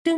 Good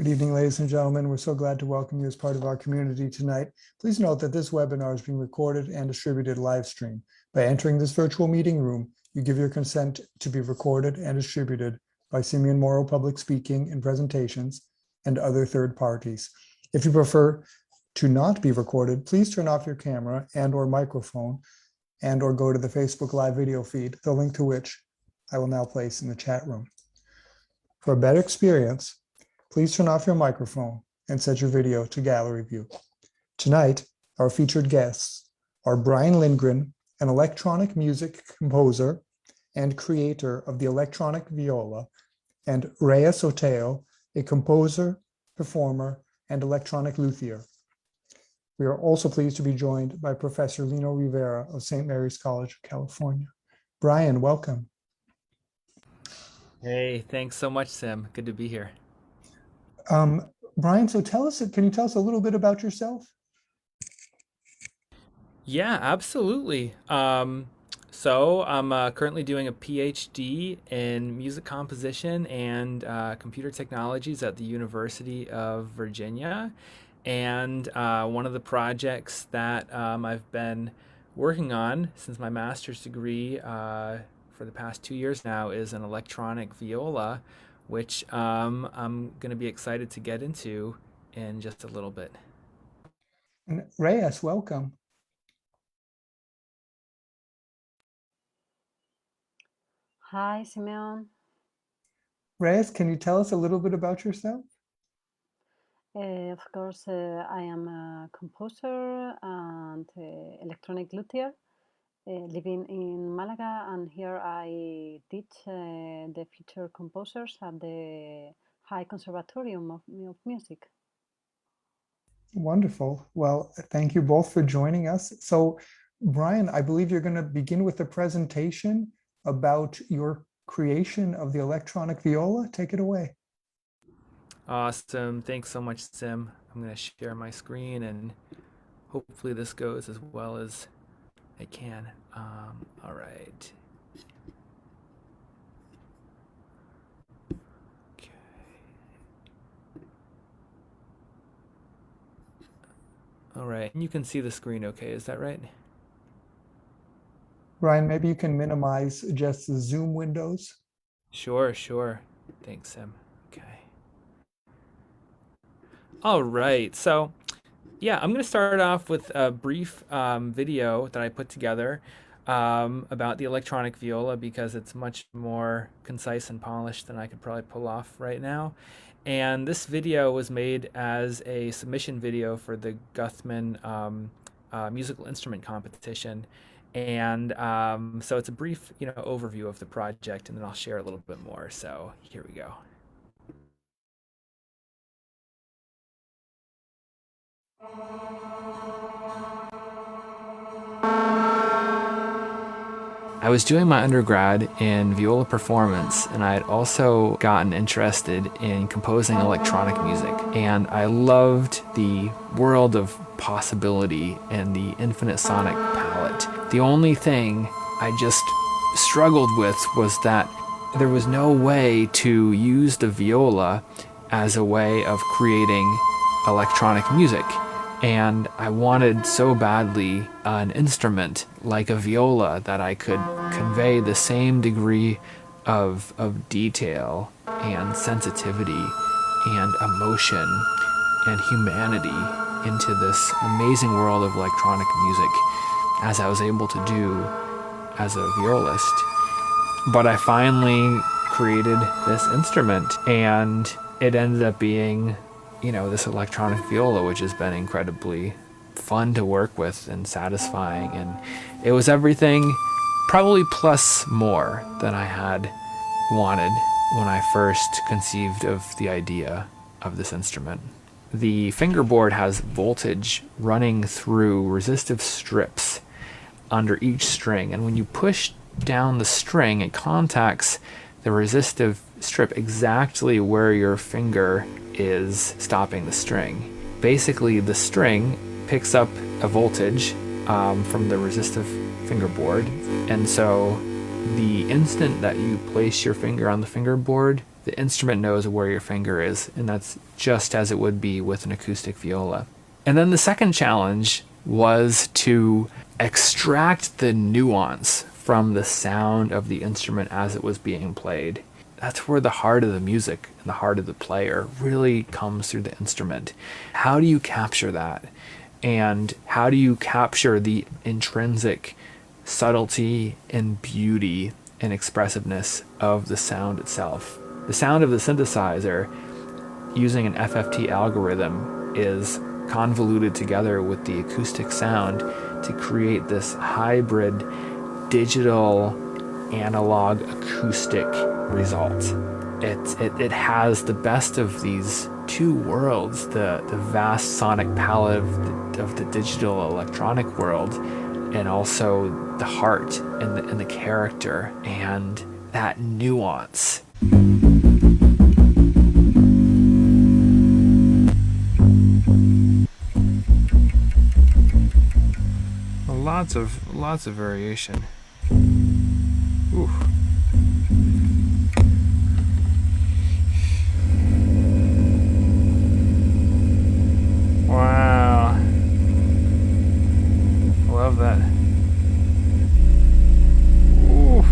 evening, ladies and gentlemen. We're so glad to welcome you as part of our community tonight. Please note that this webinar is being recorded and distributed live stream. By entering this virtual meeting room, you give your consent to be recorded and distributed by Simeon Morrow Public Speaking and Presentations and other third parties. If you prefer to not be recorded, please turn off your camera and or microphone and or go to the Facebook Live video feed, the link to which I will now place in the chat room. For a better experience, please turn off your microphone and set your video to gallery view. Tonight, our featured guests are Brian Lindgren, an electronic music composer and creator of the electronic viola, and Reyes Oteo, a composer, performer, and electronic luthier. We are also pleased to be joined by Professor Lino Rivera of St. Mary's College of California. Brian, welcome. Hey, thanks so much, Sim. Good to be here. Brian, so can you tell us a little bit about yourself? Yeah, absolutely. So I'm currently doing a PhD in music composition and computer technologies at the University of Virginia. And one of the projects that I've been working on since my master's degree for the past 2 years now is an electronic viola, which I'm going to be excited to get into in just a little bit. And Reyes, welcome. Hi, Simeon. Reyes, can you tell us a little bit about yourself? Of course, I am a composer and electronic luthier living in Malaga, and here I teach the future composers at the High Conservatorium of Music. Wonderful. Well, thank you both for joining us. So, Brian, I believe you're going to begin with a presentation about your creation of the electronic viola. Take it away. Awesome. Thanks so much, Sim. I'm going to share my screen and hopefully this goes as well as I can. All right. Okay. All right. You can see the screen okay, is that right? Brian, maybe you can minimize just the Zoom windows. Sure. Thanks, Sim. Okay. All right. So, yeah, I'm going to start off with a brief video that I put together about the electronic viola because it's much more concise and polished than I could probably pull off right now. And this video was made as a submission video for the Guthman musical instrument competition. And so it's a brief, overview of the project, and then I'll share a little bit more. So here we go. I was doing my undergrad in viola performance, and I had also gotten interested in composing electronic music. And I loved the world of possibility and the infinite sonic palette. The only thing I just struggled with was that there was no way to use the viola as a way of creating electronic music. And I wanted so badly an instrument like a viola that I could convey the same degree of detail and sensitivity and emotion and humanity into this amazing world of electronic music as I was able to do as a violist. But I finally created this instrument, and it ended up being this electronic viola, which has been incredibly fun to work with and satisfying. And it was everything, probably plus more than I had wanted when I first conceived of the idea of this instrument. The fingerboard has voltage running through resistive strips under each string, and when you push down the string, it contacts the resistive strip exactly where your finger is stopping the string. Basically, the string picks up a voltage from the resistive fingerboard, and so the instant that you place your finger on the fingerboard, the instrument knows where your finger is, and that's just as it would be with an acoustic viola. And then the second challenge was to extract the nuance from the sound of the instrument as it was being played. That's where the heart of the music and the heart of the player really comes through the instrument. How do you capture that? And how do you capture the intrinsic subtlety and beauty and expressiveness of the sound itself? The sound of the synthesizer using an FFT algorithm is convoluted together with the acoustic sound to create this hybrid digital analog acoustic result. It has the best of these two worlds, the vast sonic palette of the digital electronic world, and also the heart and the character and that nuance. Lots of variation. Ooh. Wow. Love that. Ooh.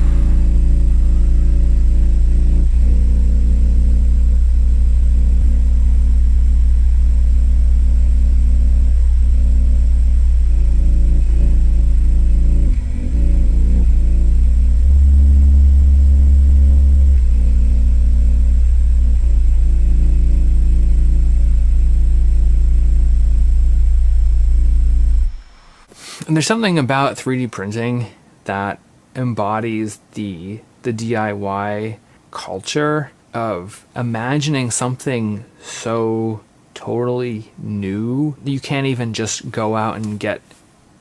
And there's something about 3D printing that embodies the DIY culture of imagining something so totally new. You can't even just go out and get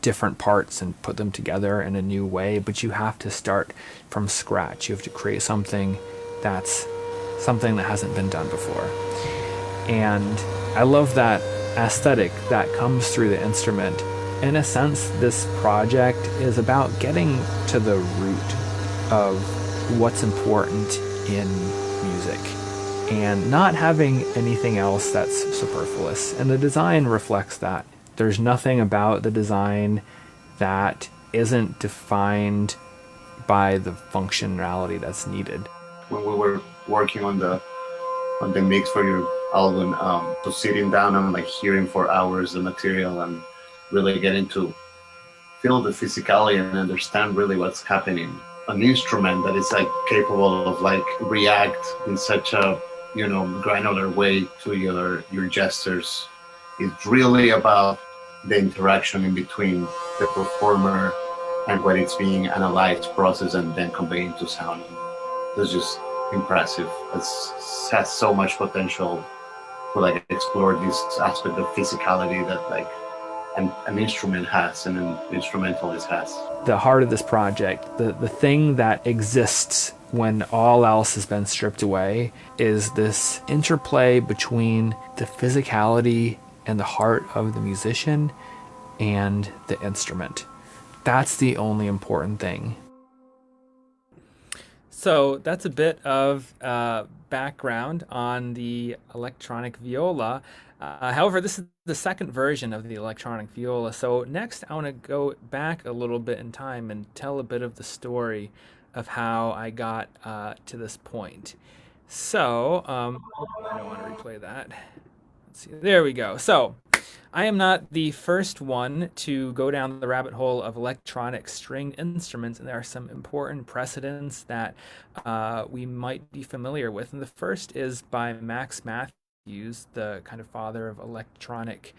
different parts and put them together in a new way, but you have to start from scratch. You have to create something that hasn't been done before. And I love that aesthetic that comes through the instrument. In a sense, this project is about getting to the root of what's important in music and not having anything else that's superfluous. And the design reflects that. There's nothing about the design that isn't defined by the functionality that's needed. When we were working on the mix for your album, so sitting down and like hearing for hours the material and really getting to feel the physicality and understand really what's happening. An instrument that is like capable of like react in such a granular way to your gestures. It's really about the interaction in between the performer and what it's being analyzed, processed, and then conveyed into sound. It's just impressive. It has so much potential to like explore this aspect of physicality that like an instrument has and an instrumentalist has. The heart of this project, the thing that exists when all else has been stripped away, is this interplay between the physicality and the heart of the musician and the instrument. That's the only important thing. So that's a bit of background on the electronic viola. However, this is the second version of the electronic viola. So next, I want to go back a little bit in time and tell a bit of the story of how I got to this point. So I don't want to replay that. Let's see. There we go. So I am not the first one to go down the rabbit hole of electronic stringed instruments, and there are some important precedents that we might be familiar with. And the first is by Max Matthews. Matthews, the kind of father of electronic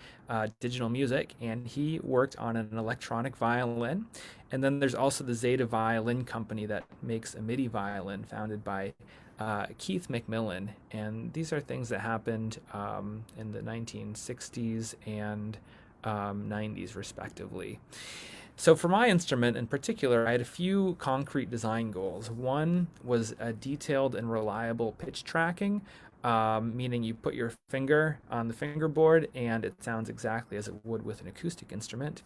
digital music, and he worked on an electronic violin. And then there's also the Zeta Violin Company that makes a MIDI violin, founded by Keith McMillan. And these are things that happened in the 1960s and 90s, respectively. So for my instrument in particular, I had a few concrete design goals. One was a detailed and reliable pitch tracking, meaning you put your finger on the fingerboard and it sounds exactly as it would with an acoustic instrument.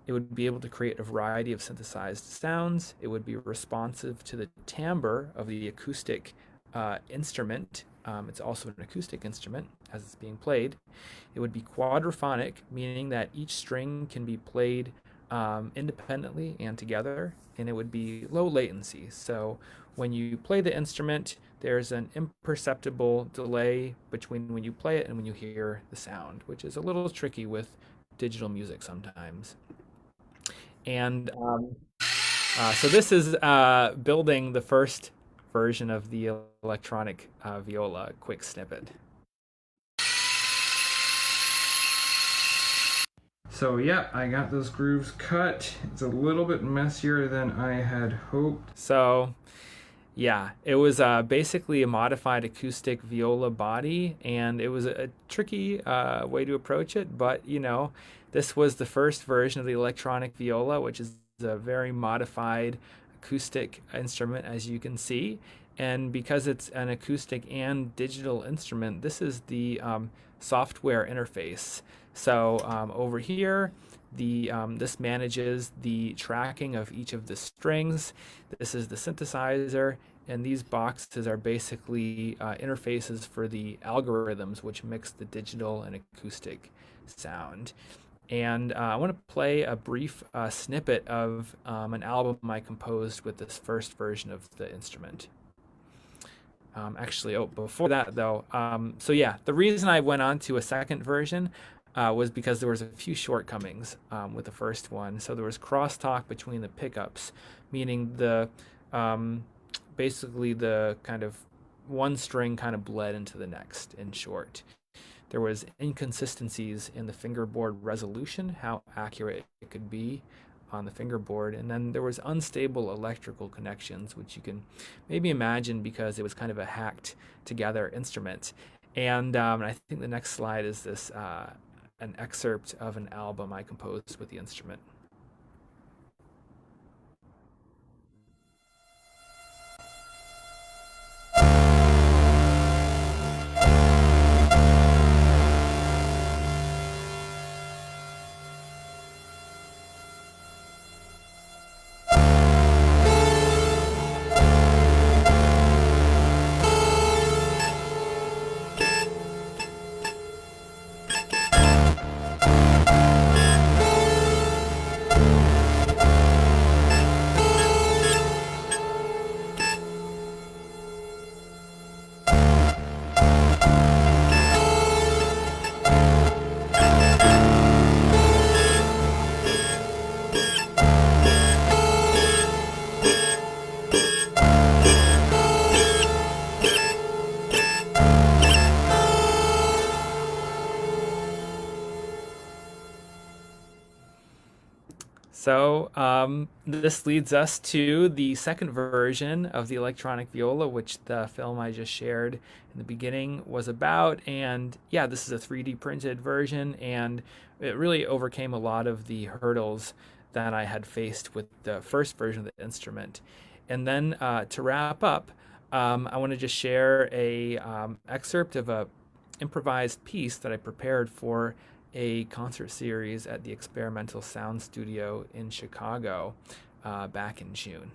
It would be able to create a variety of synthesized sounds. It would be responsive to the timbre of the acoustic instrument. It's also an acoustic instrument as it's being played. It would be quadraphonic, meaning that each string can be played independently and together, and it would be low latency. So when you play the instrument, there's an imperceptible delay between when you play it and when you hear the sound, which is a little tricky with digital music sometimes. And so this is building the first version of the electronic viola, quick snippet. So yeah, I got those grooves cut. It's a little bit messier than I had hoped. So yeah, it was basically a modified acoustic viola body, and it was a tricky way to approach it, but you know, this was the first version of the electronic viola, which is a very modified acoustic instrument, as you can see. And because it's an acoustic and digital instrument, this is the software interface. So over here, this manages the tracking of each of the strings. This is the synthesizer, and these boxes are basically interfaces for the algorithms which mix the digital and acoustic sound. And I want to play a brief snippet of an album I composed with this first version of the instrument. Before that though, so yeah, the reason I went on to a second version was because there was a few shortcomings with the first one. So there was crosstalk between the pickups, meaning the basically the kind of one string kind of bled into the next, in short. There was inconsistencies in the fingerboard resolution, how accurate it could be on the fingerboard, and then there was unstable electrical connections, which you can maybe imagine because it was kind of a hacked together instrument. And I think the next slide is this an excerpt of an album I composed with the instrument. So this leads us to the second version of the electronic viola, which the film I just shared in the beginning was about. And yeah, this is a 3D printed version, and it really overcame a lot of the hurdles that I had faced with the first version of the instrument. And then to wrap up, I want to just share a excerpt of a improvised piece that I prepared for a concert series at the Experimental Sound Studio in Chicago back in June.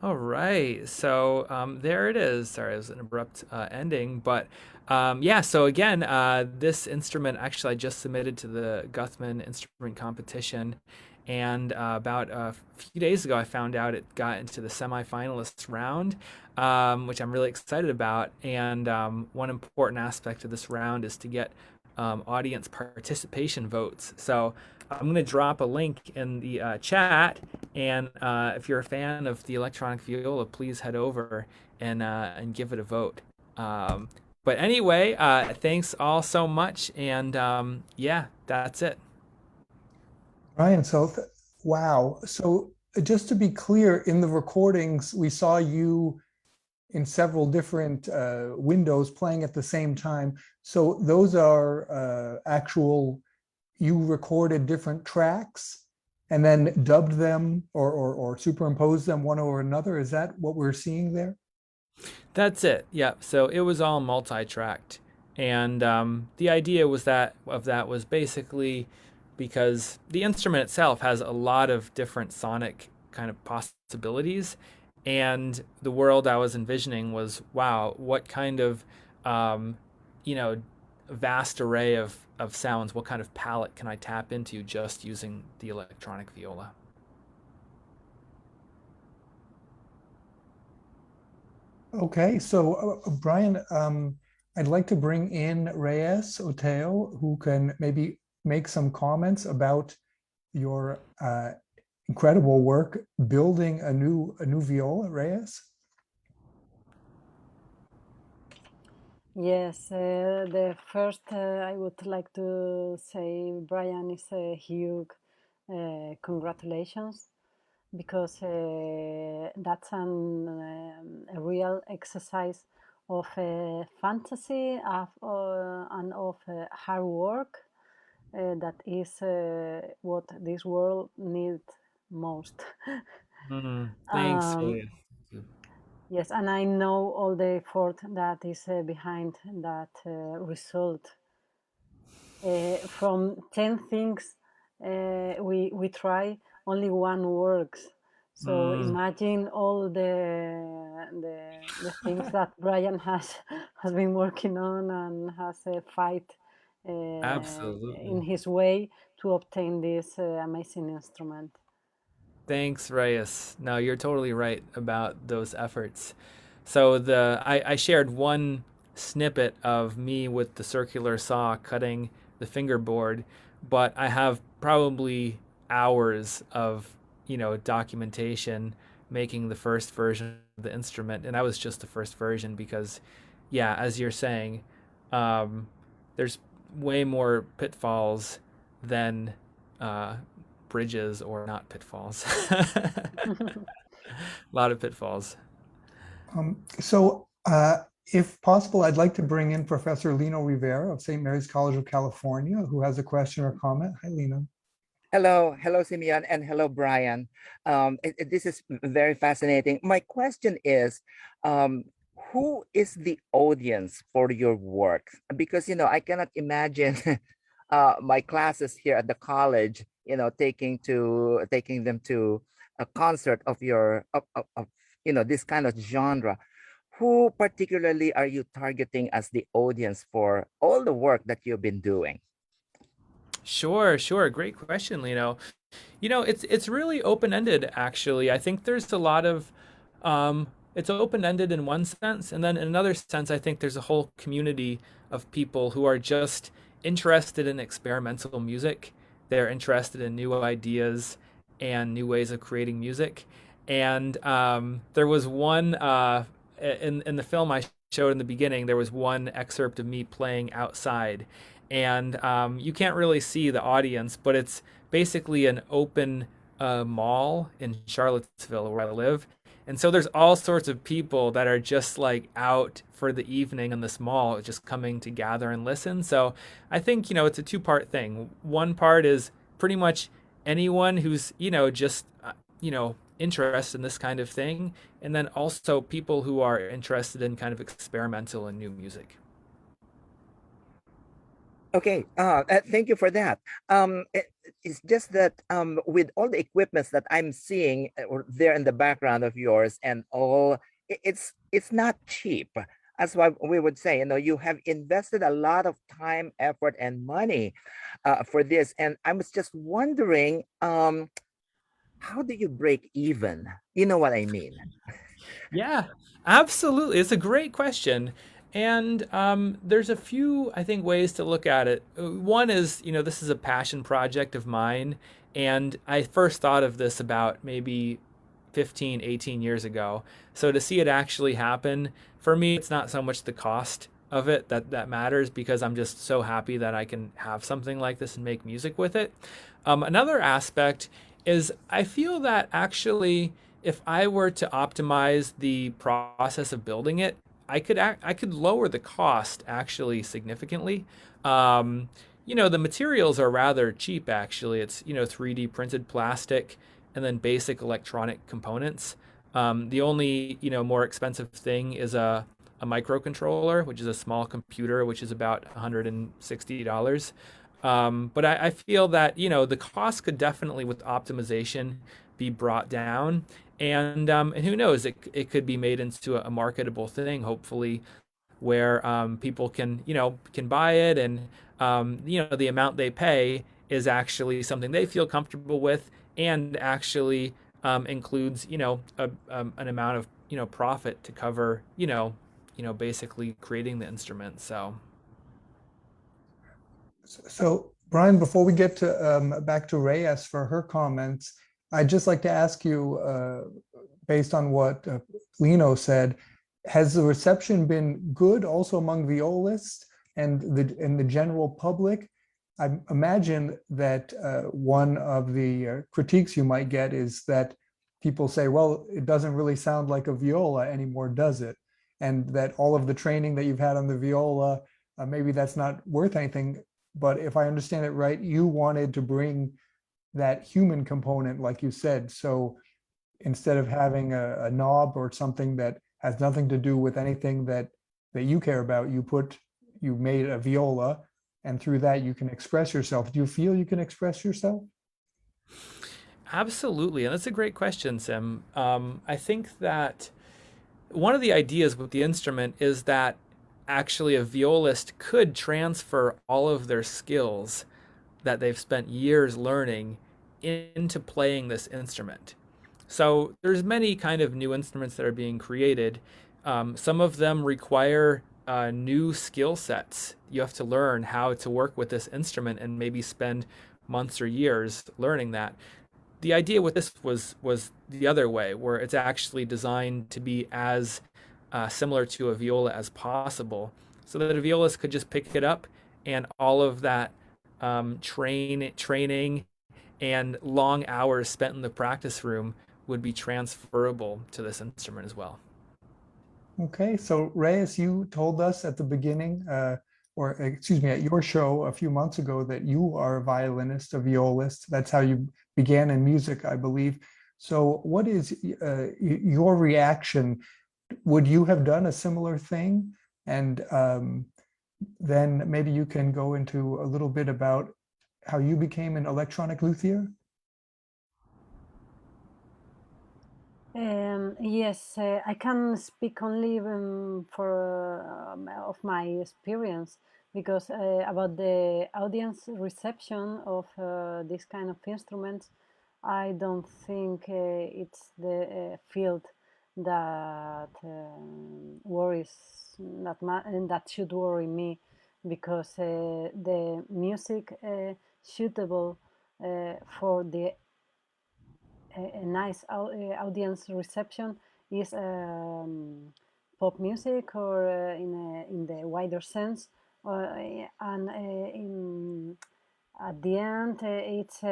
All right. So there it is. Sorry, it was an abrupt ending. But yeah, so again, this instrument actually I just submitted to the Guthman Instrument Competition. And about a few days ago, I found out it got into the semifinalists round, which I'm really excited about. And one important aspect of this round is to get audience participation votes. So I'm going to drop a link in the chat, and if you're a fan of the electronic viola, please head over and give it a vote. But anyway, thanks all so much, and yeah, that's it. Brian, wow. So just to be clear, in the recordings, we saw you in several different windows playing at the same time. So those are actual, you recorded different tracks and then dubbed them or superimposed them one over another. Is that what we're seeing there? That's it. Yeah. So it was all multi-tracked, and the idea was that was basically because the instrument itself has a lot of different sonic kind of possibilities, and the world I was envisioning was, wow, what kind of um, you know vast array of sounds, what kind of palette can I tap into just using the electronic viola? Okay, so Brian, I'd like to bring in Reyes Oteo, who can maybe make some comments about your incredible work building a new viola, Reyes. Yes, the first I would like to say, Brian, is a huge congratulations because that's a real exercise of fantasy and of hard work that is what this world needs most. Thanks, um, William. yes, and I know all the effort that is behind that result. From 10 things we try, only one works. So Mm, imagine all the things that Brian has been working on and has a fight in absolutely. his way to obtain this amazing instrument. Thanks, Reyes. No, you're totally right about those efforts. So I shared one snippet of me with the circular saw cutting the fingerboard, but I have probably hours of, documentation making the first version of the instrument, and that was just the first version because, yeah, as you're saying, um, there's way more pitfalls than uh, bridges or not pitfalls. A lot of pitfalls. If possible, I'd like to bring in Professor Lino Rivera of St. Mary's College of California, who has a question or comment. Hi, Lino. Hello, Simeon, and hello, Brian. This is very fascinating. My question is, um, who is the audience for your work? Because I cannot imagine my classes here at the college, taking them to a concert of this kind of genre. Who particularly are you targeting as the audience for all the work that you've been doing? Sure, sure. Great question, Lino. It's really open-ended actually. I think there's a lot of it's open-ended in one sense, and then in another sense, I think there's a whole community of people who are just interested in experimental music. They're interested in new ideas and new ways of creating music. And there was one in the film I showed in the beginning. There was one excerpt of me playing outside, and you can't really see the audience, but it's basically an open mall in Charlottesville where I live. And so there's all sorts of people that are just like out for the evening in this mall, just coming to gather and listen. So I think, it's a two-part thing. One part is pretty much anyone who's, just, interested in this kind of thing. And then also people who are interested in kind of experimental and new music. Okay, thank you for that. It's just that with all the equipments that I'm seeing or there in the background of yours and all, it's not cheap. That's why we would say, you know, you have invested a lot of time, effort, and money for this. And I was just wondering, how do you break even? You know what I mean? Yeah, absolutely. It's a great question. And there's a few, I think, ways to look at it. One is, this is a passion project of mine. And I first thought of this about maybe 15, 18 years ago. So to see it actually happen, for me, it's not so much the cost of it that matters because I'm just so happy that I can have something like this and make music with it. Another aspect is I feel that actually, if I were to optimize the process of building it, I could lower the cost actually significantly. The materials are rather cheap actually. It's 3D printed plastic and then basic electronic components. The only more expensive thing is a microcontroller, which is a small computer, which is about $160. But I feel that the cost could definitely, with optimization, be brought down, and who knows, it could be made into a marketable thing, hopefully, where people can buy it, and the amount they pay is actually something they feel comfortable with, and actually includes an amount of profit to cover basically creating the instrument. So. So, Brian, before we get to back to Reyes for her comments, I'd just like to ask you, based on what Lino said, has the reception been good also among violists and the general public? I imagine that one of the critiques you might get is that people say, well, it doesn't really sound like a viola anymore, does it? And that all of the training that you've had on the viola, maybe that's not worth anything. But if I understand it right, you wanted to bring that human component, like you said. So instead of having a knob or something that has nothing to do with anything that you care about, you made a viola, and through that you can express yourself. Do you feel you can express yourself? Absolutely, and that's a great question, Sim. I think that one of the ideas with the instrument is that actually a violist could transfer all of their skills that they've spent years learning into playing this instrument. So there's many kind of new instruments that are being created. Some of them require new skill sets. You have to learn how to work with this instrument and maybe spend months or years learning that. The idea with this was the other way, where it's actually designed to be as similar to a viola as possible, so that a violist could just pick it up, and all of that training and long hours spent in the practice room would be transferable to this instrument as well. Okay, so Reyes, you told us at the beginning, or excuse me, at your show a few months ago that you are a violinist, a violist. That's how you began in music, I believe. So what is your reaction? Would you have done a similar thing? And then maybe you can go into a little bit about how you became an electronic luthier. Yes, I can speak only for of my experience because about the audience reception of this kind of instruments, I don't think it's the field that worries that should worry me because the music suitable for the a nice audience reception is pop music or in the wider sense and at the end it's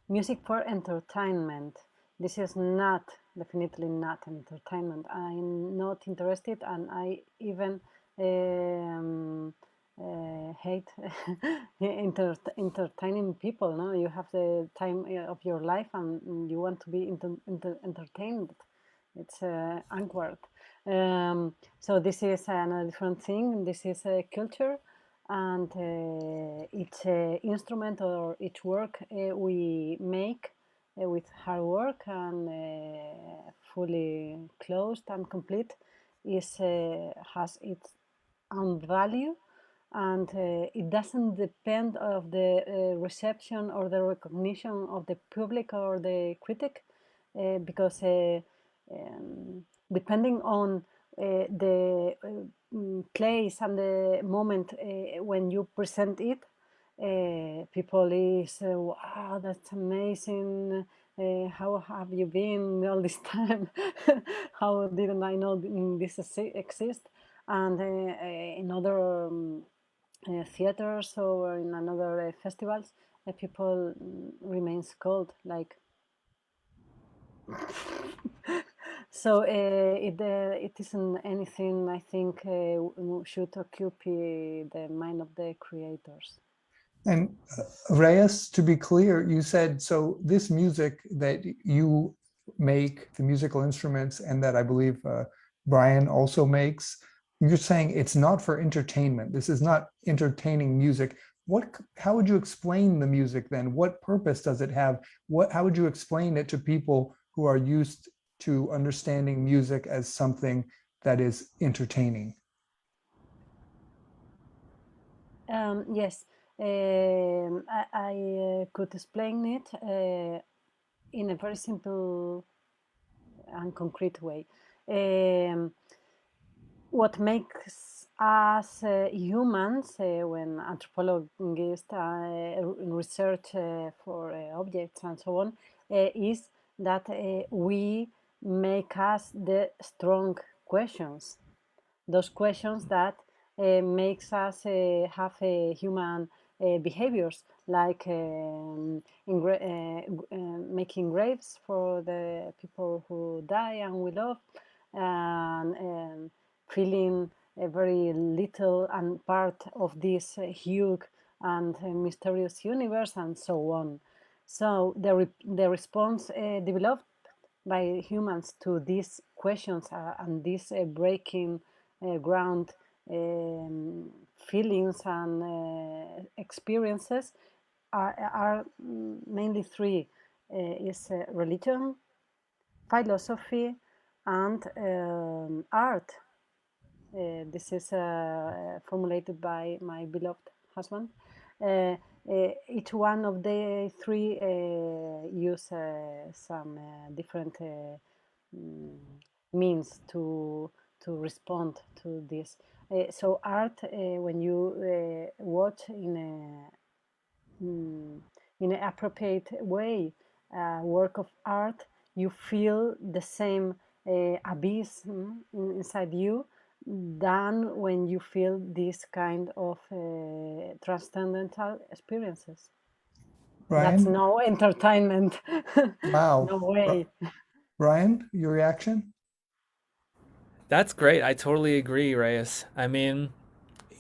music for entertainment. This is not definitely not entertainment. I'm not interested and I even hate entertaining people. No, you have the time of your life and you want to be entertained. It's awkward. So this is another different thing. This is a culture, and each instrument or each work we make with hard work and fully closed and complete is has its own value, and it doesn't depend of the reception or the recognition of the public or the critic, because depending on the place and the moment when you present it, people is wow, that's amazing. How have you been all this time? How didn't I know this exists? And in other theaters or in another festivals, people remains cold, like. So it isn't anything I think should occupy the mind of the creators. And Reyes, to be clear, you said, so this music that you make, the musical instruments, and that I believe Brian also makes, you're saying it's not for entertainment. This is not entertaining music. How would you explain the music then? What purpose does it have? How would you explain it to people who are used to understanding music as something that is entertaining? Yes, I could explain it in a very simple and concrete way. What makes us humans, when anthropologists research for objects and so on, is that we make us the strong questions, those questions that makes us have human behaviors, like making graves for the people who die and we love, and feeling a very little and part of this huge and mysterious universe, and so on. So the response developed by humans to these questions and these breaking ground feelings and experiences are mainly three: is religion, philosophy, and art. This is formulated by my beloved husband. Each one of the three use some different means to respond to this. So art, when you watch in an appropriate way work of art, you feel the same abyss inside you than when you feel this kind of transcendental experiences. That's Brian? no entertainment. Wow. No way. Brian, your reaction? That's great. I totally agree, Reyes. I mean,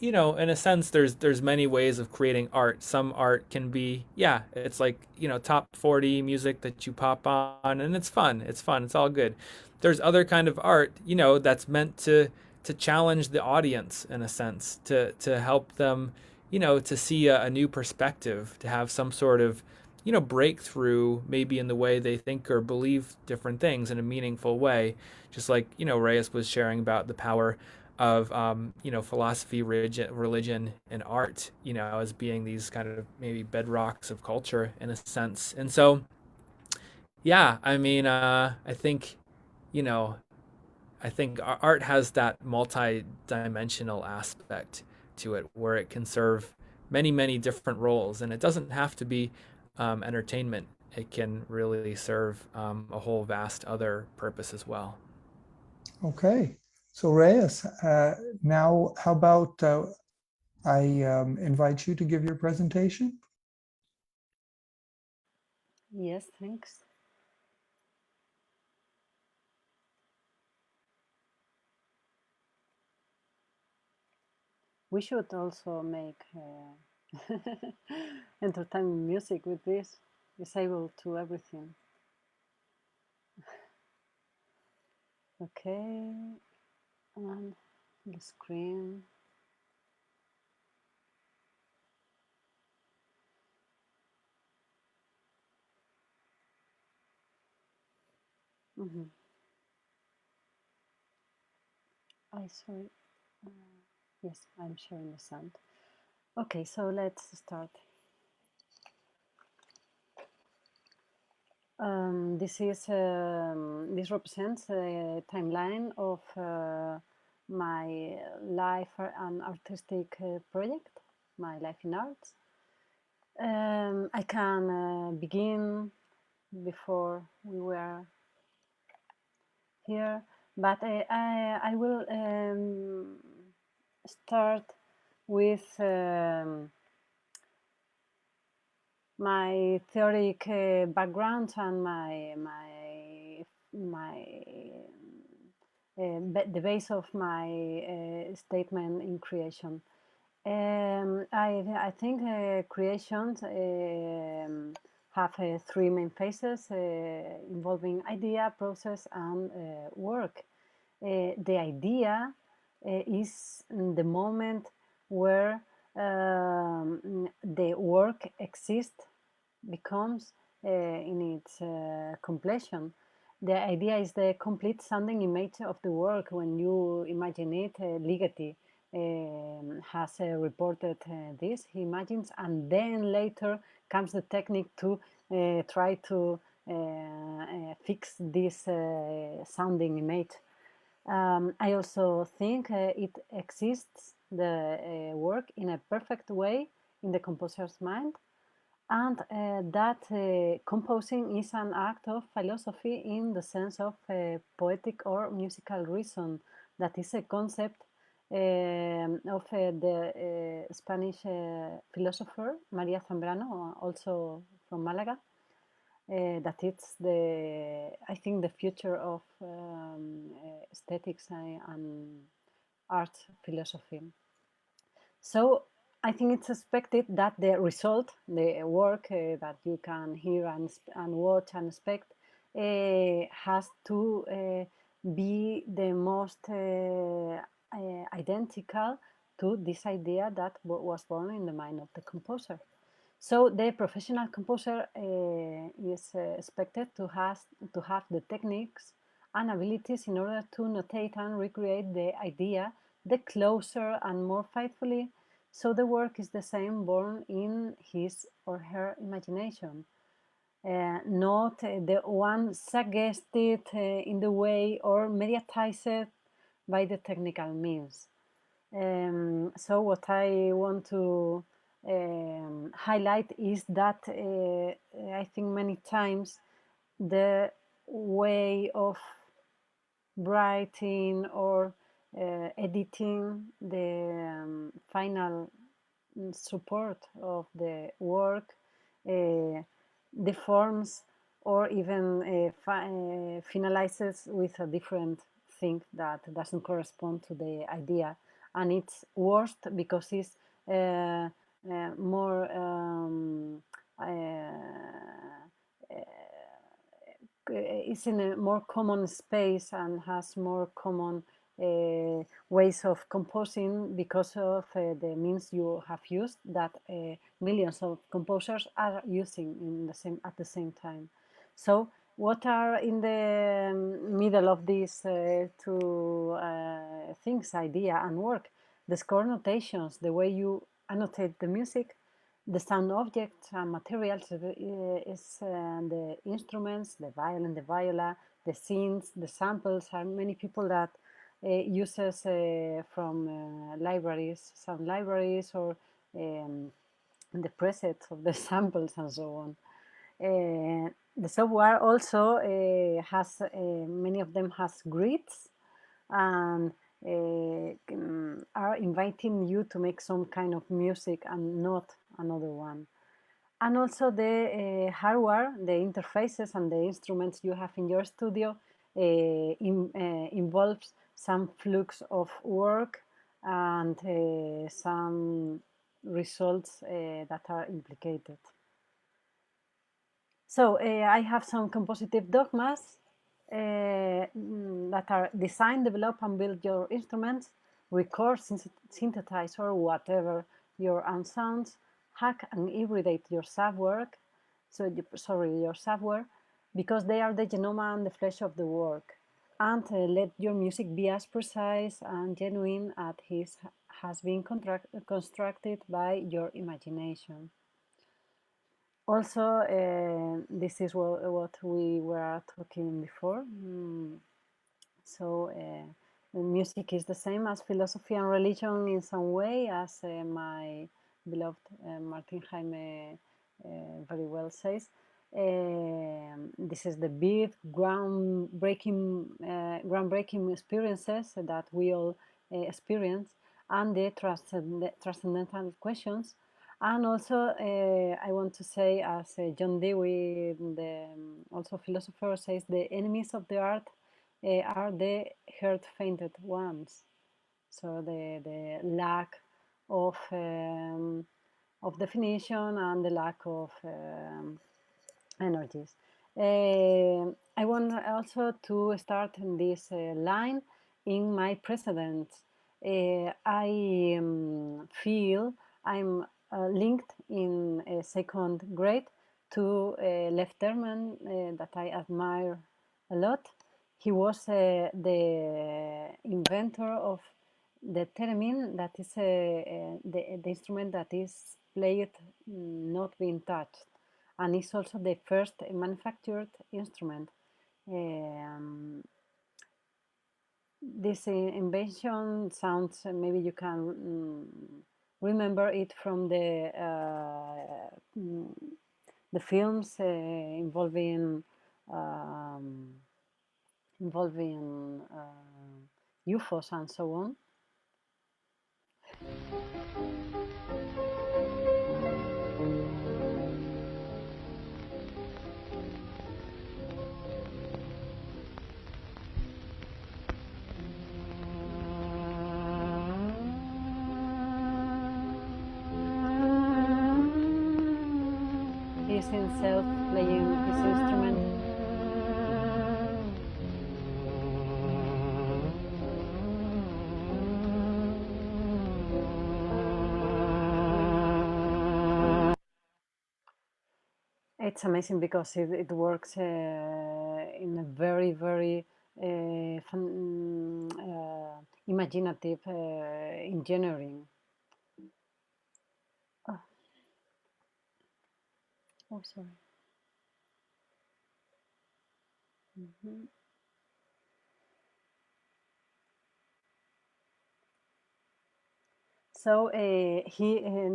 in a sense, there's many ways of creating art. Some art can be, yeah, it's like, top 40 music that you pop on and it's fun. It's fun. It's all good. There's other kind of art, that's meant to challenge the audience in a sense, to help them, to see a new perspective, to have some sort of, breakthrough maybe in the way they think or believe different things in a meaningful way. Just like, Reyes was sharing about the power of philosophy, religion, and art, as being these kind of maybe bedrocks of culture in a sense. And so, yeah, I mean, I think, you know, I think art has that multi-dimensional aspect to it, where it can serve many, many different roles, and it doesn't have to be entertainment. It can really serve a whole vast other purpose as well. Okay. So Reyes, now how about I invite you to give your presentation? Yes, thanks. We should also make entertainment music with this. It's able to everything. Okay, and the screen. Mhm. Sorry. Yes, I'm sharing the sound. Okay, so let's start. This represents a timeline of my life and artistic project, my life in arts. I can begin before we were here, but I will start with my theoretic background and the base of my statement in creation. I think creations have three main phases involving idea, process, and work. The idea is the moment where the work exists, becomes in its completion. The idea is the complete sounding image of the work. When you imagine it, Ligeti has reported this, he imagines, and then later comes the technique to try to fix this sounding image. I also think it exists, the work, in a perfect way in the composer's mind, and that composing is an act of philosophy in the sense of poetic or musical reason. That is a concept of the Spanish philosopher Maria Zambrano, also from Malaga. That it's I think the future of aesthetics and art philosophy. So I think it's expected that the result, the work that you can hear and watch and expect, has to be the most identical to this idea that was born in the mind of the composer. So the professional composer is expected to have the techniques and abilities in order to notate and recreate the idea the closer and more faithfully, so the work is the same born in his or her imagination, not the one suggested in the way or mediatized by the technical means. So what I want to highlight is that I think many times the way of writing or editing the final support of the work deforms or even finalizes with a different thing that doesn't correspond to the idea, and it's worst because it's more is in a more common space and has more common ways of composing because of the means you have used that millions of composers are using at the same time. So what are in the middle of these two things, idea and work? The score notations, the way you annotate the music, the sound objects and materials is the instruments, the violin, the viola, the scenes, the samples. Are many people that uses from libraries, sound libraries, or the presets of the samples and so on. The software also has many of them has grids and are inviting you to make some kind of music and not another one. And also the hardware, the interfaces and the instruments you have in your studio involves some flux of work and some results that are implicated. So I have some compositive dogmas that are design, develop, and build your instruments, record, synthesize, or whatever your own sounds, hack and hybridate your software. Your software, because they are the genome and the flesh of the work. And let your music be as precise and genuine as it has been constructed by your imagination. Also, this is what we were talking before. So, music is the same as philosophy and religion in some way, as my beloved Martin Jaime very well says. This is the big, groundbreaking experiences that we all experience, and the transcendental questions. And also, I want to say, as John Dewey, the also philosopher, says, the enemies of the art are the hurt-fainted ones. So the lack of definition and the lack of energies. I want also to start in this line in my precedents. I feel I'm linked in second grade to Lev Terman that I admire a lot. He was the inventor of the theremin, that is the instrument that is played not being touched, and is also the first manufactured instrument. This invention sounds, maybe you can remember it from the films involving UFOs and so on. He's himself playing his instrument. It's amazing because it works in a very, very imaginative engineering. Oh, sorry. So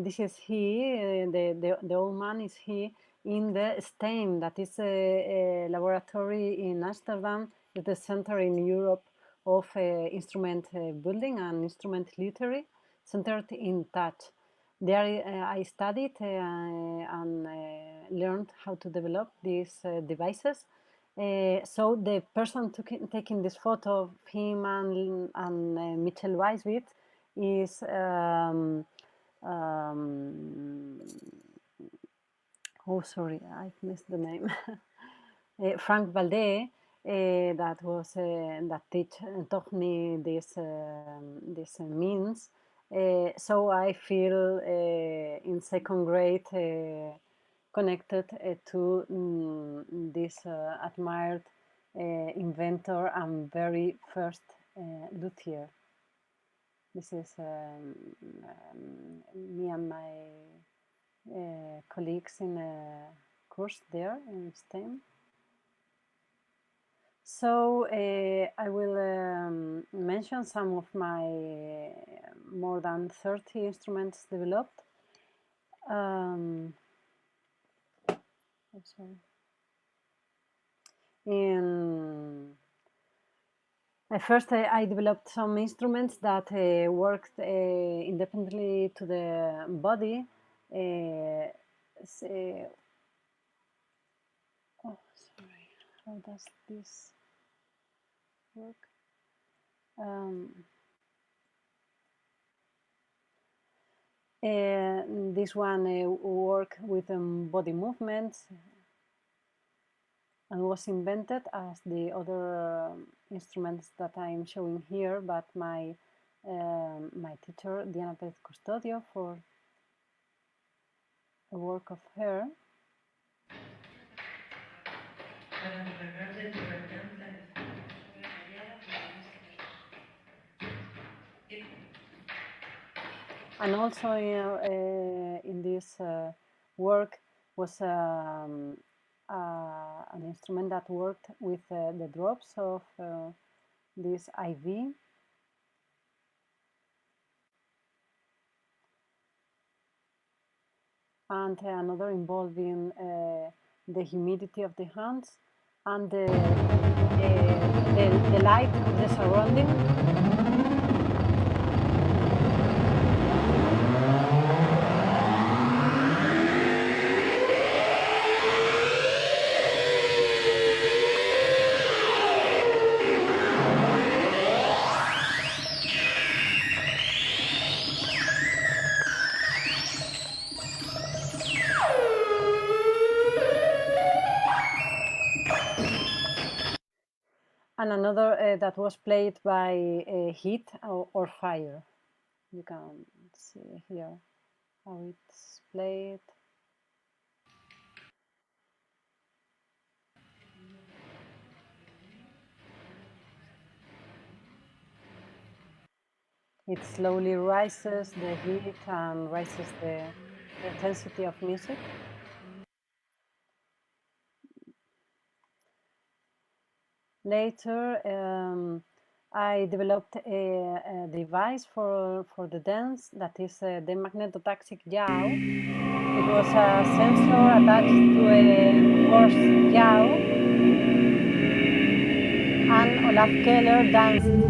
this is he, the old man is he in the Steen, that is a laboratory in Amsterdam, is the center in Europe of instrument building and instrument luthier, centered in touch. There I studied and learned how to develop these devices. So the person taking this photo of him and Michel Weiswitz is oh, sorry, I missed the name. Frank Valdé, that was that taught me this means. So I feel in second grade connected to this admired inventor and very first luthier. This is me and my colleagues in a course there in STEM. So I will mention some of my more than 30 instruments developed. I'm sorry. First, I developed some instruments that worked independently to the body. Oh, sorry. How does this work? This one work with body movements and was invented as the other instruments that I'm showing here, but my my teacher Diana Perez Custodio, for a work of her. And also in this work was an instrument that worked with the drops of this IV. And another involving the humidity of the hands and the light of the surrounding. And another that was played by heat or fire. You can see here how it's played. It slowly rises the heat and rises the intensity of music. Later, I developed a device for the dance that is the magnetotaxic yaw. It was a sensor attached to a horse yaw, and Olaf Keller danced it.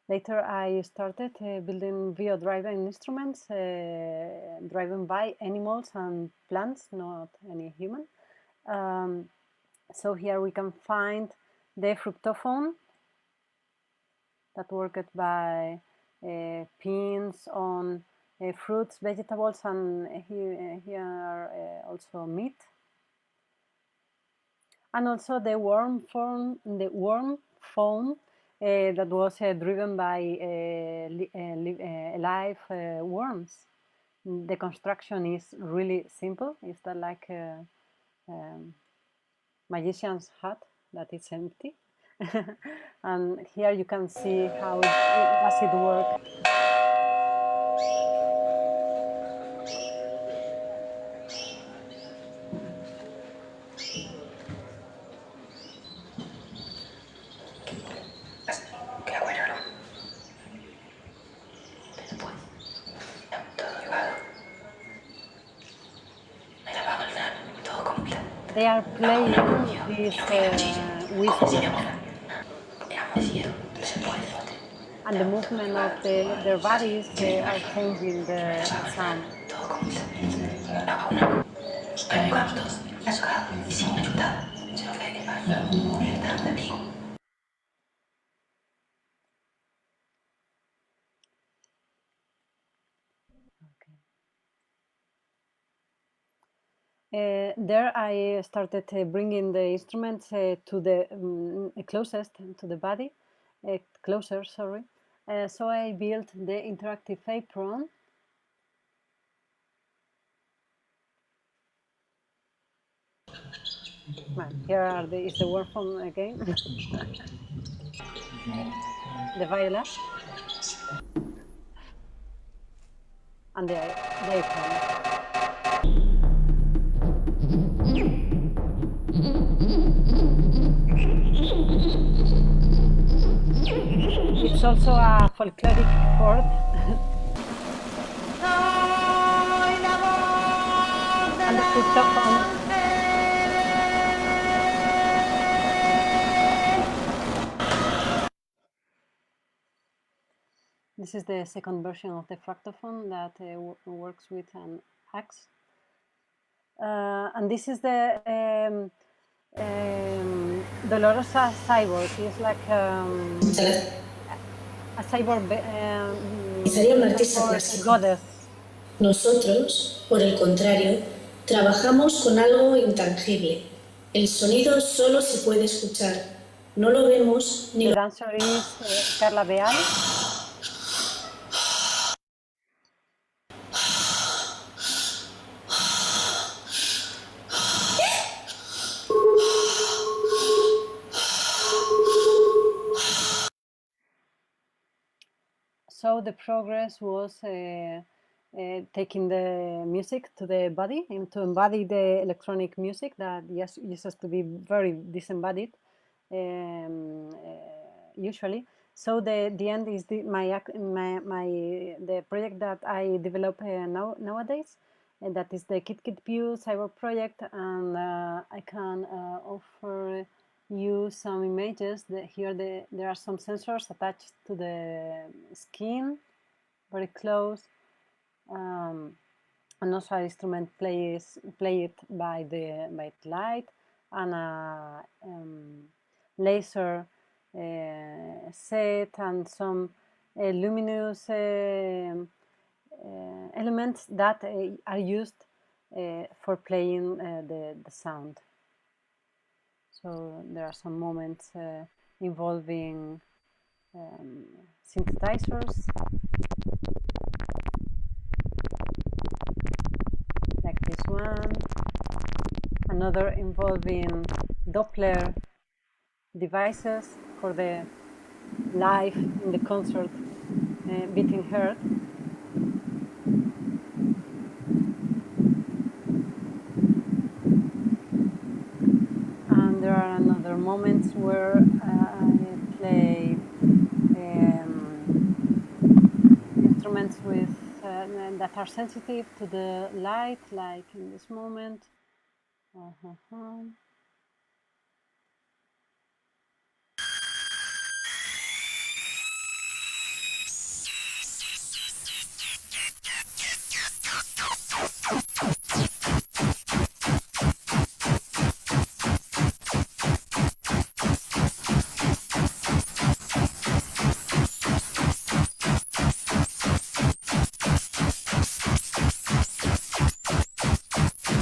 Later, I started building bio-driven instruments driven by animals and plants, not any human. So here we can find the fructophone that worked by pins on fruits, vegetables, and here also meat. And also the worm phone that was driven by live worms. The construction is really simple. It's like a magician's hat that is empty. And here you can see how does it work. They are playing this whistle, and the movement of their bodies are changing the sound. There I started bringing the instruments to the closest to the body, closer, sorry. So I built the interactive apron. Well, here is the word from again. The viola and the apron. It's also a folkloric chord. And the fructophone. This is the second version of the fructophone that works with an axe. And this is the Dolorosa cyborg. It's like a cyborg metaphor, a goddess. Nosotros, por el contrario, trabajamos con algo intangible. El sonido solo se puede escuchar. No lo vemos ni The lo... dancer is Carla Beal. So the progress was taking the music to the body and to embody the electronic music that uses to be very disembodied usually. So the end is the project that I develop nowadays, and that is the Kit Kit View cyber project, and I can offer you some images. Here there are some sensors attached to the skin, very close, and also an instrument played by the light, and a laser set, and some luminous elements that are used for playing the sound. So there are some moments involving synthesizers, like this one, another involving Doppler devices for the live in the concert beating heard. And there are another moments where I play instruments with that are sensitive to the light, like in this moment.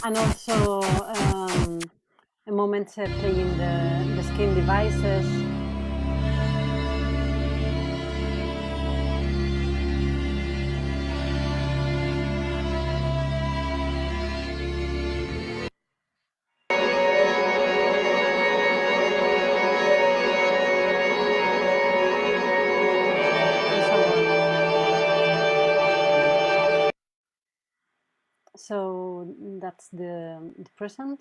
And also a moment playing the skin devices. So that's the present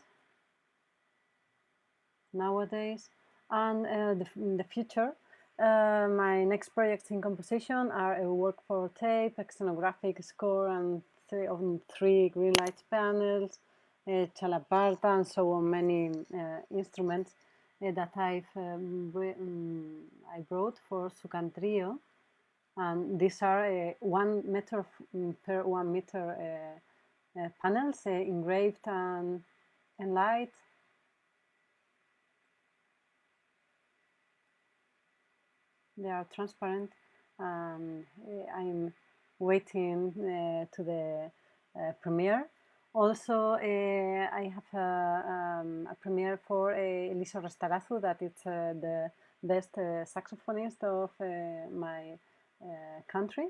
nowadays, and the future. My next projects in composition are a work for tape, a scenographic score, and three green light panels, chalaparta, and so on, many instruments that I brought for Sucan Trio. And these are 1 meter per 1 meter panels, engraved and light. They are transparent. I'm waiting to the premiere. Also, I have a premiere for Elisa Restarazu, that is the best saxophonist of my country,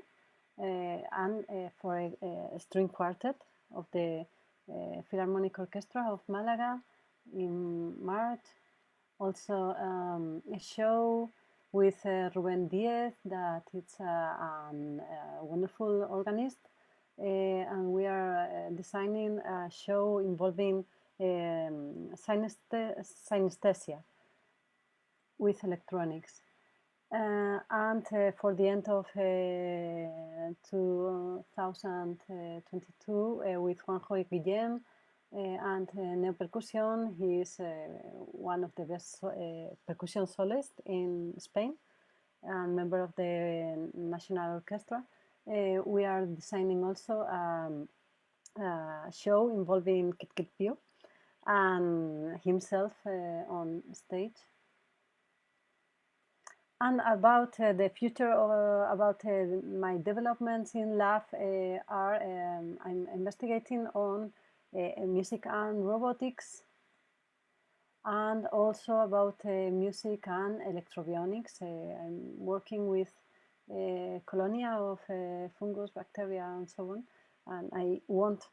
and for a string quartet of the Philharmonic Orchestra of Malaga in March. Also, a show with Rubén Díez, that it's a wonderful organist, and we are designing a show involving synesthesia with electronics. And for the end of 2022, with Juanjo Guillem and neo percussion. He is one of the best percussion soloists in Spain and member of the National Orchestra. We are designing also show involving Kit Kit Pio and himself on stage. And about the future, about my developments in lab are I'm investigating on music and robotics, and also about music and electrobionics. I'm working with colonia of fungus, bacteria, and so on. And I don't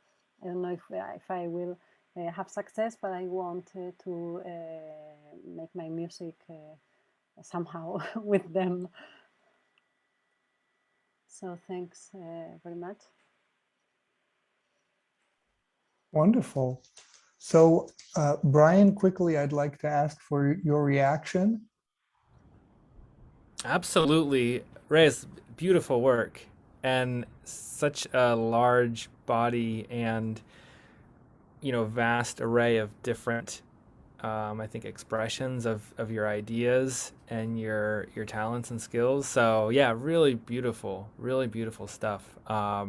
know if I will have success, but I want to make my music somehow with them. So thanks very much. Wonderful. So, Brian, quickly, I'd like to ask for your reaction. Absolutely. Reyes, beautiful work and such a large body and, vast array of different, I think, expressions of your ideas and your talents and skills. So yeah, really beautiful stuff. I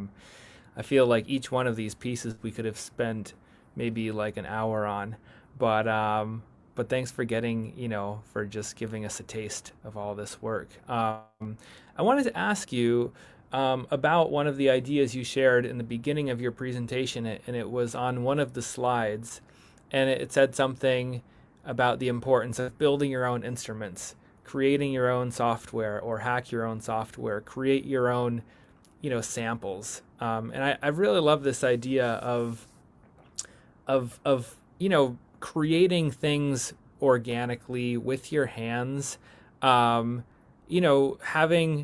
feel like each one of these pieces we could have spent maybe like an hour on, but thanks for for just giving us a taste of all this work. I wanted to ask you about one of the ideas you shared in the beginning of your presentation, and it was on one of the slides, and it said something about the importance of building your own instruments, creating your own software or hack your own software, create your own samples. And I really love this idea of creating things organically with your hands. Having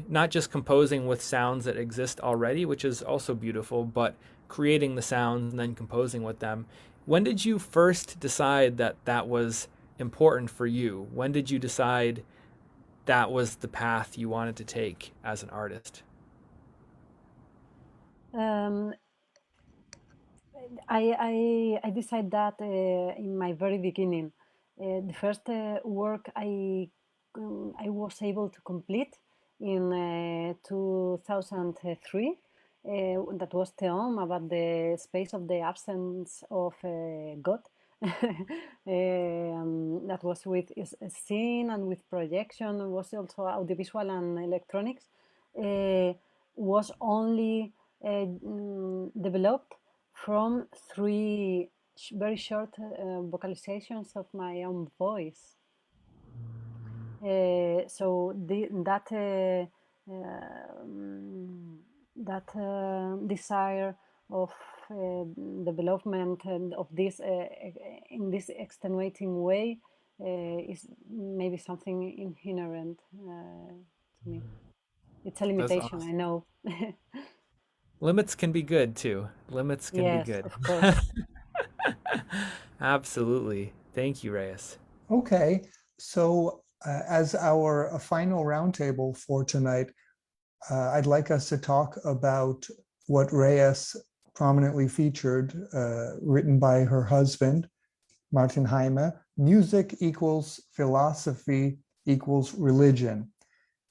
not just composing with sounds that exist already, which is also beautiful, but creating the sounds and then composing with them. When did you first decide that that was important for you? When did you decide that was the path you wanted to take as an artist? I decided that in my very beginning. The first work I was able to complete in 2003. That was Theon, about the space of the absence of God. That was with scene and with projection. It was also audiovisual and electronics. Was only developed from three very short vocalizations of my own voice. So that desire of development and of this in this extenuating way is maybe something inherent to me. It's a That's limitation, I awesome. know. Limits can be good too. Limits can be Yes, good. of course. Absolutely. Thank you, Reyes. Okay, so as our final roundtable for tonight, I'd like us to talk about what Reyes prominently featured, written by her husband, Martin Heime, Music Equals Philosophy Equals Religion.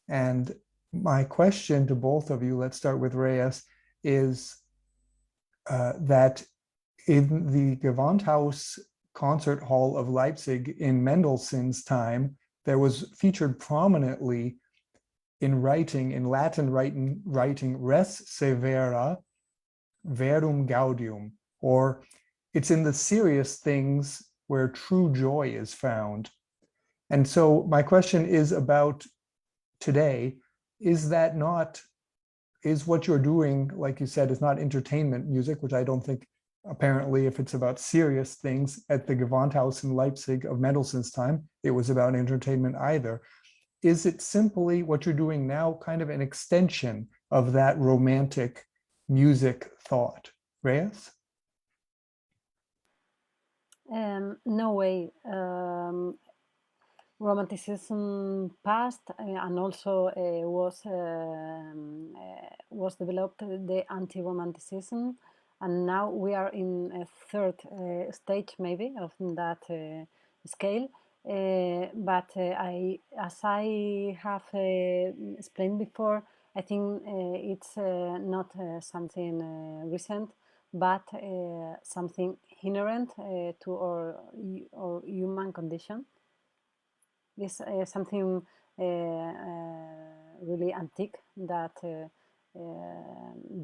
And my question to both of you, let's start with Reyes, is that in the Gewandhaus Concert Hall of Leipzig in Mendelssohn's time, there was featured prominently in Latin writing, res severa verum gaudium, or it's in the serious things where true joy is found. And so my question is about today, is what you're doing, like you said, is not entertainment music, which I don't think, apparently, if it's about serious things at the Gewandhaus in Leipzig of Mendelssohn's time, it was about entertainment either. Is it simply what you're doing now kind of an extension of that romantic music thought? Reyes? No way. Romanticism passed and also was developed the anti-romanticism, and now we are in a third stage maybe of that scale. But as I have explained before, I think it's not something recent, but something inherent to our human condition. This is something really antique that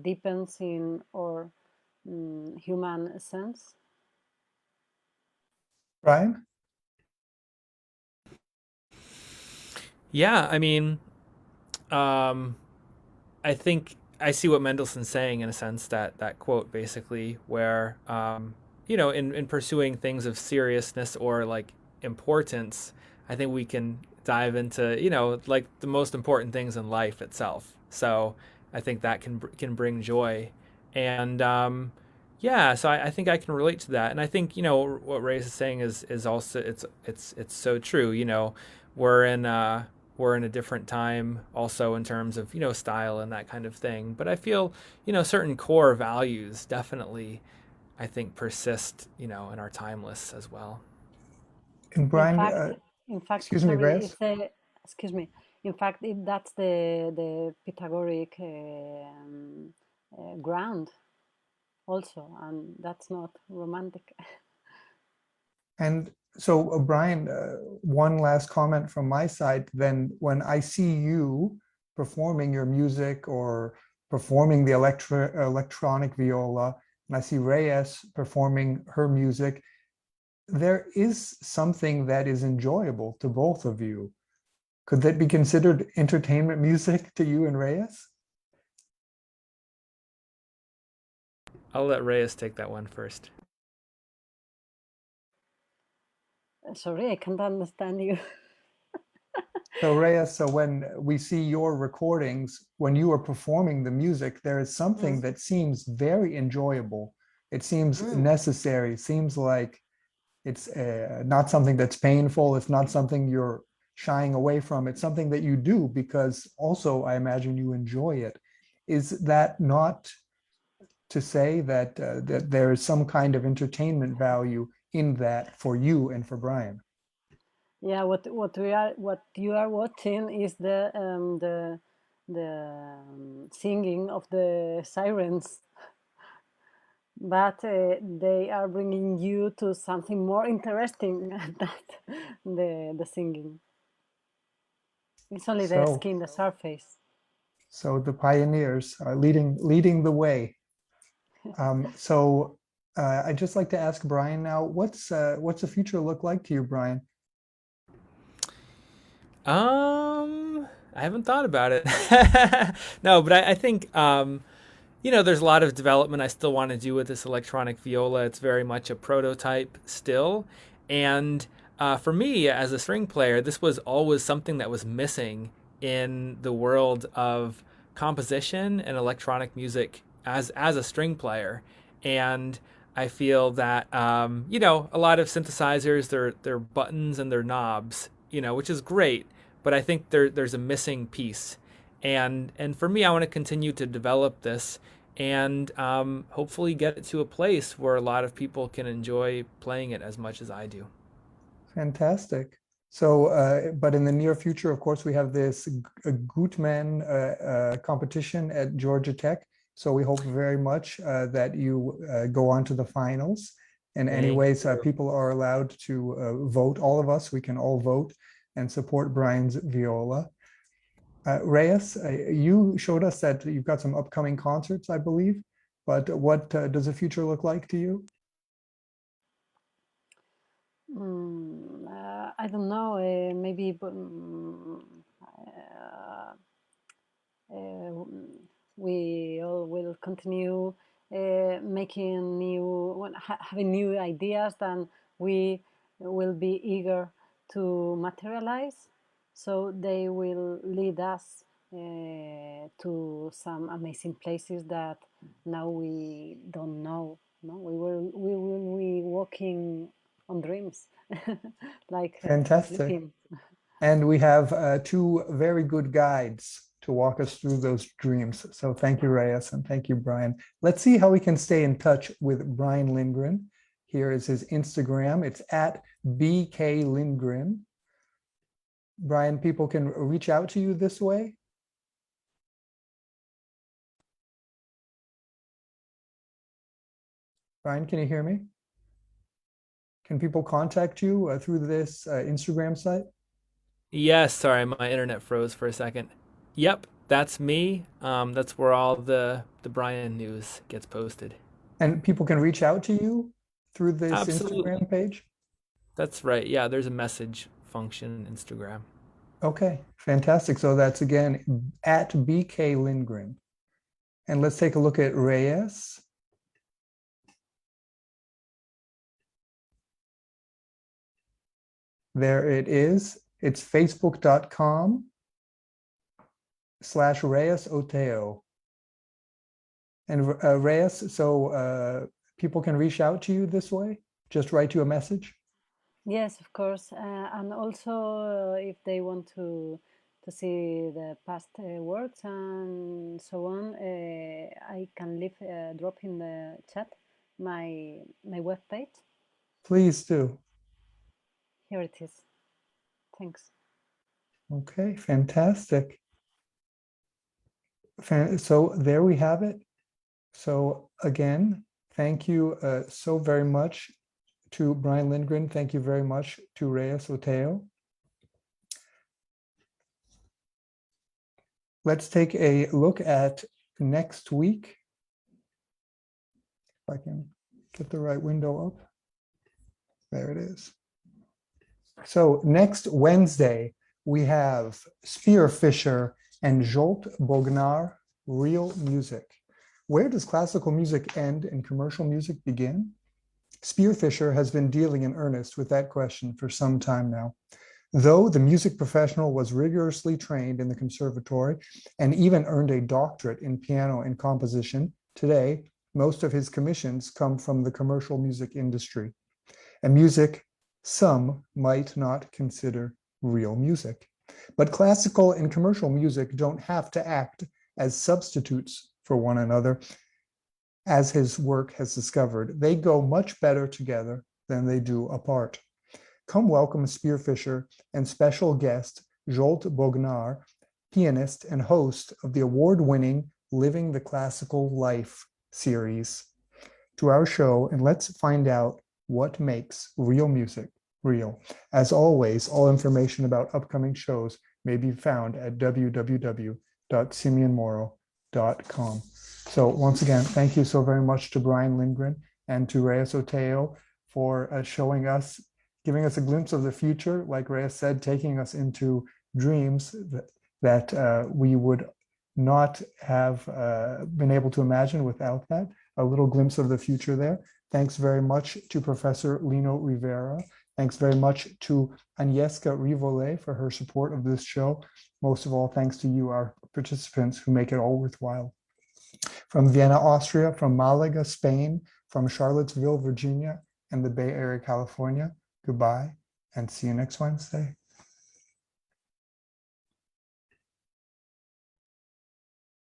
deepens in our human sense. Brian? Yeah, I mean, I think I see what Mendelssohn's saying in a sense, that quote basically where in pursuing things of seriousness or like importance, I think we can dive into like the most important things in life itself. So I think that can bring joy, and yeah, so I think I can relate to that, and I think what Reyes is saying is also it's so true. We're in we're in a different time also in terms of style and that kind of thing, but I feel certain core values definitely I think persist in our timeless as well. And In Brian, fact, excuse me, sorry, Reyes? it's a, excuse me. In fact, that's the Pythagorean ground also, and that's not romantic. And so, Brian, one last comment from my side. Then, when I see you performing your music or performing the electronic viola, and I see Reyes performing her music, there is something that is enjoyable to both of you. Could that be considered entertainment music to you and Reyes? I'll let Reyes take that one first. Sorry, I can't understand you. So Reyes, so when we see your recordings, when you are performing the music, there is something that seems very enjoyable. It seems necessary. It seems like it's not something that's painful. It's not something you're shying away from. It's something that you do because also I imagine you enjoy it. Is that not to say that that there is some kind of entertainment value in that for you and for Brian? Yeah, what you are watching is the singing of the sirens, but they are bringing you to something more interesting than the singing. It's only the So, skin, the surface. so the pioneers are leading the way. So I'd just like to ask Brian now, what's the future look like to you, Brian? I haven't thought about it. No, but I think there's a lot of development I still want to do with this electronic viola. It's very much a prototype still, and for me as a string player, this was always something that was missing in the world of composition and electronic music as a string player, and I feel that a lot of synthesizers, they're buttons and they're knobs, which is great, but I think there's a missing piece, and for me, I want to continue to develop this and hopefully get it to a place where a lot of people can enjoy playing it as much as I do. Fantastic. So, but in the near future, of course, we have this Gutmann competition at Georgia Tech. So we hope very much that you go on to the finals. And anyways, people are allowed to vote. All of us, we can all vote and support Brian's viola. Reyes, you showed us that you've got some upcoming concerts, I believe. But what does the future look like to you? I don't know. Maybe we all will continue making having new ideas, and we will be eager to materialize. So they will lead us to some amazing places that now we don't know. No, we will be walking on dreams, like Fantastic. sleeping. And we have two very good guides to walk us through those dreams. So thank you, Reyes, and thank you, Brian. Let's see how we can stay in touch with Brian Lindgren. Here is his Instagram. It's at BK Lindgren. Brian, people can reach out to you this way. Brian, can you hear me? Can people contact you through this Instagram site? Yes, sorry, my internet froze for a second. Yep, that's me. That's where all the Brian news gets posted. And people can reach out to you through this Absolutely. Instagram page? That's right. Yeah, there's a message function in Instagram. Okay, fantastic. So that's again at BK Lindgren. And let's take a look at Reyes. There it is. It's facebook.com/Reyes Oteo. And Reyes, so people can reach out to you this way? Just write you a message? Yes, of course, and also if they want to see the past works and so on, I can leave drop in the chat my web page. Please do. Here it is. Thanks. Okay, fantastic. So there we have it. So again, thank you so very much to Brian Lindgren. Thank you very much to Reyes Oteo. Let's take a look at next week. If I can get the right window up. There it is. So next Wednesday, we have Spearfisher and Jolt Bognar, Real Music. Where does classical music end and commercial music begin? Spearfisher has been dealing in earnest with that question for some time now. Though the music professional was rigorously trained in the conservatory and even earned a doctorate in piano and composition, today, most of his commissions come from the commercial music industry, a music some might not consider real music. But classical and commercial music don't have to act as substitutes for one another, as his work has discovered. They go much better together than they do apart. Come welcome Spearfisher and special guest Jolt Bognar, pianist and host of the award-winning Living the Classical Life series, to our show, and let's find out what makes real music real. As always, all information about upcoming shows may be found at www.simeonmoro.com. So once again, thank you so very much to Brian Lindgren and to Reyes Oteo for showing us, giving us a glimpse of the future, like Reyes said, taking us into dreams that we would not have been able to imagine without that. A little glimpse of the future there. Thanks very much to Professor Lino Rivera. Thanks very much to Agnieszka Rivole for her support of this show. Most of all, thanks to you, our participants, who make it all worthwhile. From Vienna, Austria, from Malaga, Spain, from Charlottesville, Virginia, and the Bay Area, California, goodbye, and see you next Wednesday.